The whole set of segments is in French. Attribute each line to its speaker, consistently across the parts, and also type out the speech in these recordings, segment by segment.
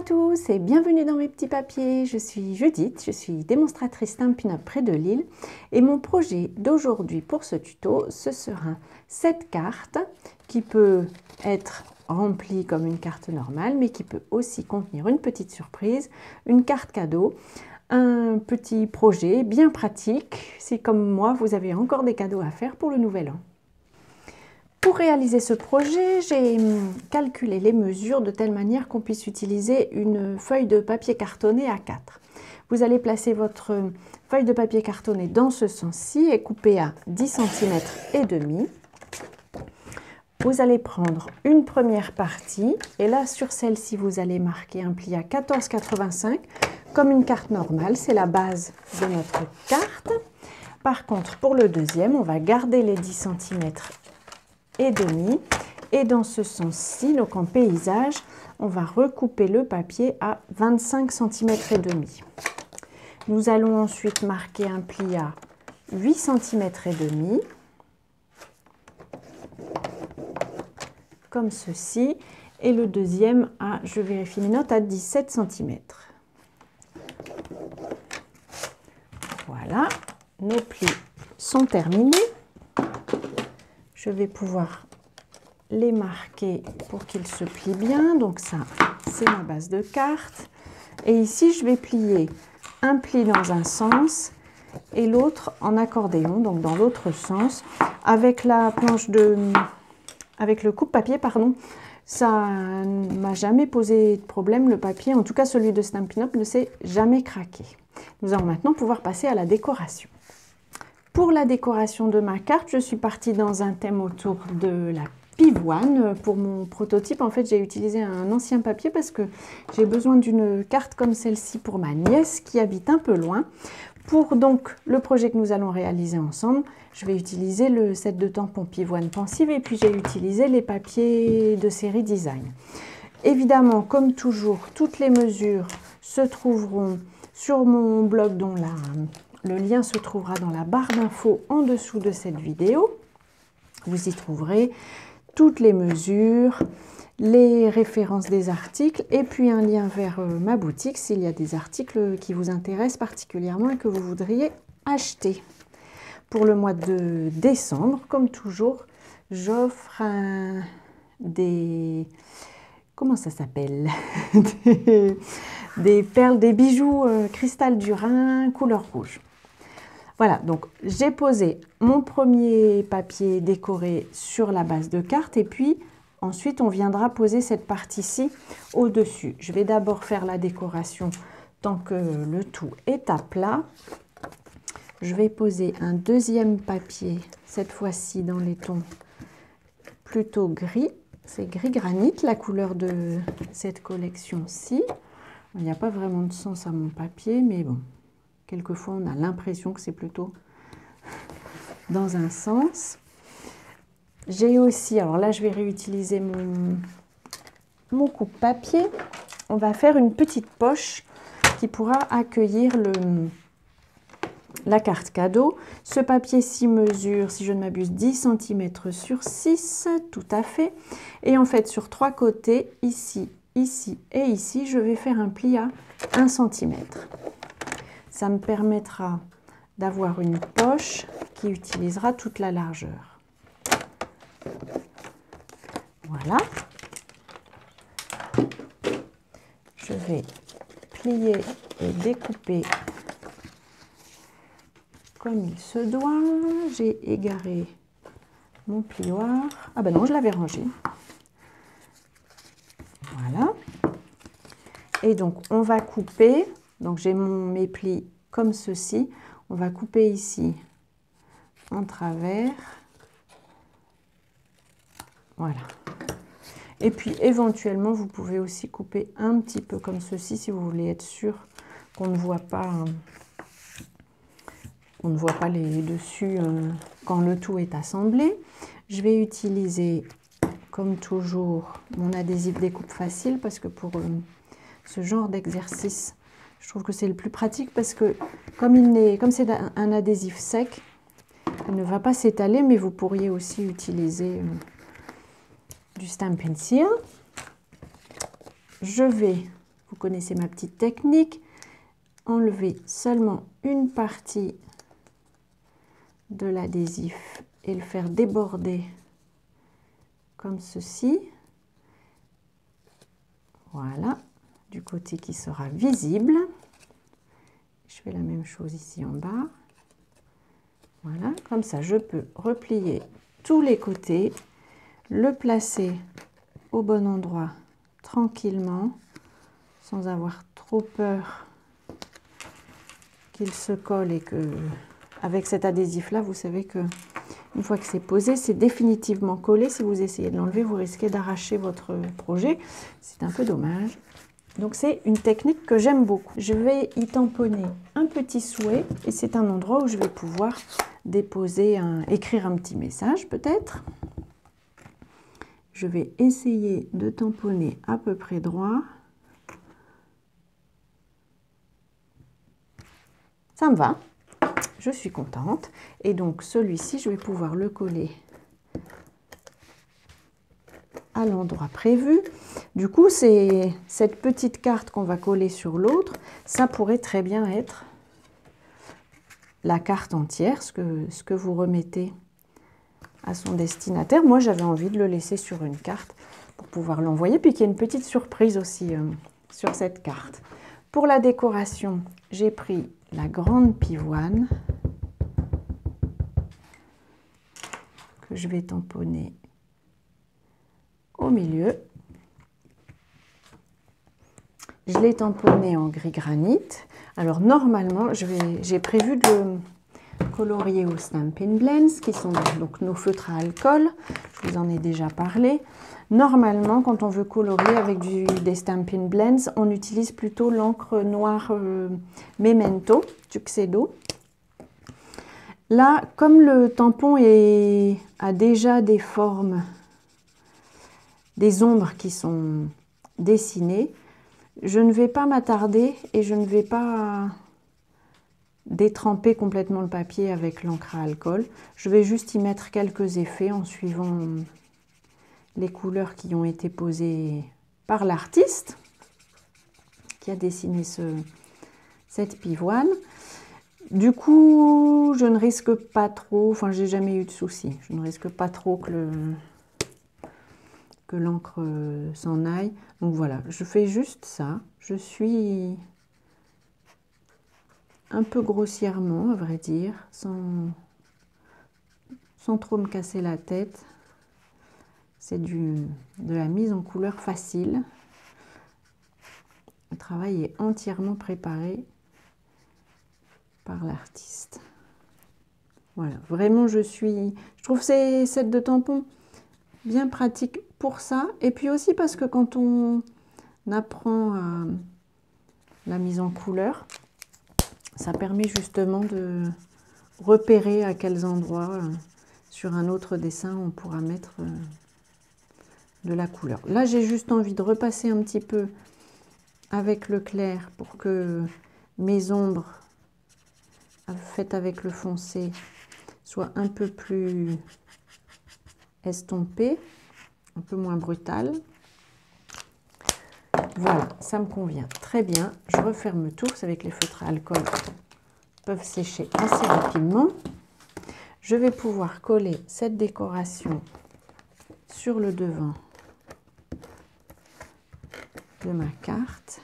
Speaker 1: tous et bienvenue dans mes petits papiers. Je suis Judith, je suis démonstratrice Stampin' Up près de Lille et mon projet d'aujourd'hui pour ce tuto, ce sera cette carte qui peut être remplie comme une carte normale mais qui peut aussi contenir une petite surprise, une carte cadeau, un petit projet bien pratique si comme moi vous avez encore des cadeaux à faire pour le nouvel an. Pour réaliser ce projet, j'ai calculé les mesures de telle manière qu'on puisse utiliser une feuille de papier cartonné A4. Vous allez placer votre feuille de papier cartonné dans ce sens-ci et couper à 10 cm et demi. Vous allez prendre une première partie et là sur celle-ci vous allez marquer un pli à 14,85 comme une carte normale, c'est la base de notre carte. Par contre pour le deuxième, on va garder les 10 cm et demi et dans ce sens-ci, donc en paysage, on va recouper le papier à 25 cm et demi. Nous allons ensuite marquer un pli à 8 cm et demi comme ceci et le deuxième à, je vérifie mes notes, à 17 cm. Voilà, nos plis sont terminés. Je vais pouvoir les marquer pour qu'ils se plient bien. Donc ça, c'est ma base de carte. Et ici, je vais plier un pli dans un sens et l'autre en accordéon, donc dans l'autre sens. Avec la planche avec le coupe-papier, pardon, ça ne m'a jamais posé de problème. Le papier, en tout cas celui de Stampin' Up, ne s'est jamais craqué. Nous allons maintenant pouvoir passer à la décoration. Pour la décoration de ma carte, je suis partie dans un thème autour de la pivoine. Pour mon prototype, en fait, j'ai utilisé un ancien papier parce que j'ai besoin d'une carte comme celle-ci pour ma nièce qui habite un peu loin. Pour donc le projet que nous allons réaliser ensemble, je vais utiliser le set de tampons pivoine pensive et puis j'ai utilisé les papiers de série Design. Évidemment, comme toujours, toutes les mesures se trouveront sur mon blog dont le lien se trouvera dans la barre d'infos en dessous de cette vidéo. Vous y trouverez toutes les mesures, les références des articles et puis un lien vers ma boutique s'il y a des articles qui vous intéressent particulièrement et que vous voudriez acheter. Pour le mois de décembre, comme toujours, j'offre comment ça s'appelle des perles, des bijoux cristal du Rhin couleur rouge. Voilà, donc j'ai posé mon premier papier décoré sur la base de carte et puis ensuite on viendra poser cette partie-ci au-dessus. Je vais d'abord faire la décoration tant que le tout est à plat. Je vais poser un deuxième papier, cette fois-ci dans les tons plutôt gris. C'est gris granit, la couleur de cette collection-ci. Il n'y a pas vraiment de sens à mon papier, mais bon. Quelquefois, on a l'impression que c'est plutôt dans un sens. J'ai aussi, alors là, je vais réutiliser mon coupe-papier. On va faire une petite poche qui pourra accueillir la carte cadeau. Ce papier-ci mesure, si je ne m'abuse, 10 cm sur 6, tout à fait. Et en fait, sur trois côtés, ici, ici et ici, je vais faire un pli à 1 cm. Ça me permettra d'avoir une poche qui utilisera toute la largeur. Voilà. Je vais plier et découper comme il se doit. J'ai égaré mon plioir. Ah ben non, je l'avais rangé. Voilà. Et donc, on va couper. Donc j'ai mes plis comme ceci, on va couper ici en travers, voilà. Et puis éventuellement vous pouvez aussi couper un petit peu comme ceci si vous voulez être sûr qu'on ne voit pas, les dessus quand le tout est assemblé. Je vais utiliser comme toujours mon adhésif découpe facile parce que pour ce genre d'exercice, je trouve que c'est le plus pratique parce que comme c'est un adhésif sec, il ne va pas s'étaler, mais vous pourriez aussi utiliser du Stampin' Seal. Je vais Vous connaissez ma petite technique. Enlever seulement une partie de l'adhésif et le faire déborder comme ceci. Voilà, du côté qui sera visible. Je fais la même chose ici en bas. Voilà, comme ça je peux replier tous les côtés, le placer au bon endroit tranquillement, sans avoir trop peur qu'il se colle et que, avec cet adhésif là, vous savez que une fois que c'est posé, c'est définitivement collé. Si vous essayez de l'enlever, vous risquez d'arracher votre projet. C'est un peu dommage. Donc c'est une technique que j'aime beaucoup. Je vais y tamponner un petit souhait et c'est un endroit où je vais pouvoir déposer, écrire un petit message peut-être. Je vais essayer de tamponner à peu près droit. Ça me va. Je suis contente. Et donc celui-ci, je vais pouvoir le coller à l'endroit prévu. Du coup, c'est cette petite carte qu'on va coller sur l'autre. Ça pourrait très bien être la carte entière, ce que vous remettez à son destinataire. Moi, j'avais envie de le laisser sur une carte pour pouvoir l'envoyer, puis qu'il y ait une petite surprise aussi sur cette carte. Pour la décoration, j'ai pris la grande pivoine que je vais tamponner au milieu. Je l'ai tamponné en gris granit. Alors normalement, j'ai prévu de le colorier au Stampin' Blends, qui sont donc nos feutres à alcool. Je vous en ai déjà parlé. Normalement, quand on veut colorier avec des Stampin' Blends, on utilise plutôt l'encre noire Memento, Tuxedo. Là, comme le tampon a déjà des formes, des ombres qui sont dessinées, je ne vais pas m'attarder et je ne vais pas détremper complètement le papier avec l'encre à alcool. Je vais juste y mettre quelques effets en suivant les couleurs qui ont été posées par l'artiste qui a dessiné cette pivoine. Du coup, je ne risque pas trop, enfin j'ai jamais eu de soucis, je ne risque pas trop que l'encre s'en aille. Donc voilà, je fais juste ça. Je suis un peu grossièrement, à vrai dire, sans trop me casser la tête. C'est de la mise en couleur facile. Le travail est entièrement préparé par l'artiste. Voilà, vraiment je trouve ces sets de tampons bien pratiques pour ça. Et puis aussi parce que quand on apprend à la mise en couleur, ça permet justement de repérer à quels endroits sur un autre dessin on pourra mettre de la couleur. Là j'ai juste envie de repasser un petit peu avec le clair pour que mes ombres faites avec le foncé soient un peu plus estompées, un peu moins brutales. Voilà, ça me convient très bien. Je referme tout. Vous savez que les feutres à alcool peuvent sécher assez rapidement. Je vais pouvoir coller cette décoration sur le devant de ma carte.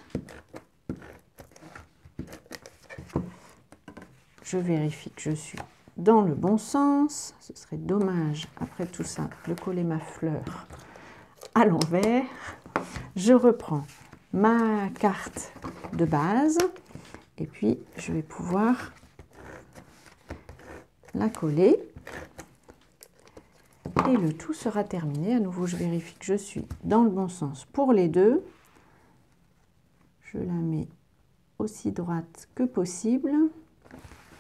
Speaker 1: Je vérifie que je suis dans le bon sens. Ce serait dommage, après tout ça, de coller ma fleur à l'envers. Je reprends ma carte de base et puis je vais pouvoir la coller et le tout sera terminé. À nouveau, je vérifie que je suis dans le bon sens pour les deux. Je la mets aussi droite que possible.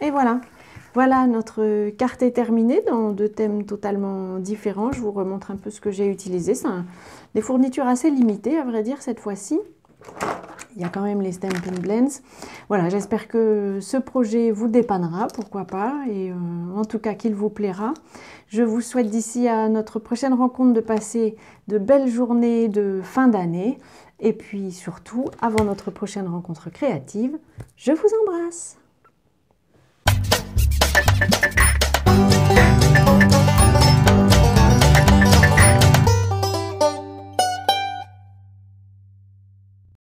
Speaker 1: Et voilà, voilà, notre carte est terminée dans deux thèmes totalement différents. Je vous remontre un peu ce que j'ai utilisé. C'est des fournitures assez limitées, à vrai dire, cette fois-ci. il y a quand même les Stampin' Blends. Voilà, j'espère que ce projet vous dépannera, pourquoi pas, et en tout cas qu'il vous plaira. Je vous souhaite d'ici à notre prochaine rencontre de passer de belles journées de fin d'année. Et puis surtout, avant notre prochaine rencontre créative, je vous embrasse.